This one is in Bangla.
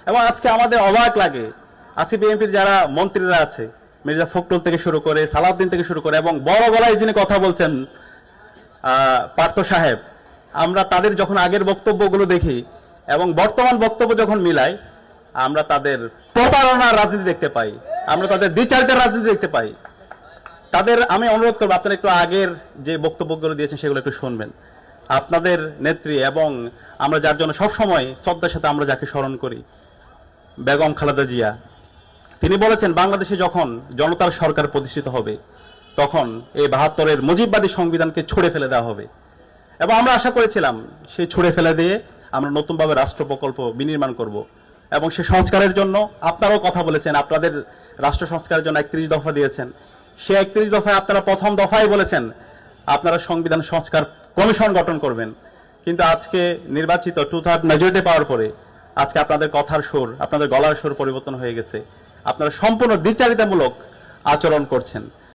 এবং আজকে আমাদের অবাক লাগে, আজকে বিএনপির যারা মন্ত্রীরা আছে, মির্জা ফখরুল থেকে শুরু করে সালাউদ্দিন থেকে শুরু করে এবং বড় গলায় যিনি কথা বলছেন পার্থ সাহেব, আমরা তাদের যখন আগের বক্তব্যগুলো দেখি এবং বর্তমান বক্তব্য যখন মিলাই, আমরা তাদের প্রতারণার রাজনীতি দেখতে পাই, আমরা তাদের দ্বিচারিতার রাজনীতি দেখতে পাই। তাদের আমি অনুরোধ করবো আপনারা একটু আগের যে বক্তব্যগুলো দিয়েছেন সেগুলো একটু শুনবেন। আপনাদের নেত্রী এবং আমরা যার জন্য সবসময় শ্রদ্ধার সাথে আমরা যাকে স্মরণ করি, বেগম খালেদা জিয়া, তিনি বলেছেন বাংলাদেশে যখন জনতার সরকার প্রতিষ্ঠিত হবে তখন এই ৭২-এর মুজিববাদী সংবিধানকে ছুঁড়ে ফেলে দেওয়া হবে। এবং আমরা আশা করেছিলাম সেই ছুঁড়ে ফেলে দিয়ে আমরা নতুনভাবে রাষ্ট্র প্রকল্প বিনির্মাণ করব এবং সে সংস্কারের জন্য আপনারাও কথা বলেছেন, আপনাদের রাষ্ট্র সংস্কারের জন্য ৩১ দফা দিয়েছেন। সে ৩১ দফায় আপনারা প্রথম দফায় বলেছেন আপনারা সংবিধান সংস্কার কমিশন গঠন করবেন, কিন্তু আজকে নির্বাচিত 2/3 মেজরিটি পাওয়ার পরে আজকে আপনাদের কথার সুর, আপনাদের গলার সুর পরিবর্তন হয়ে গেছে। আপনারা সম্পূর্ণ দ্বিচারিতামূলক আচরণ করছেন।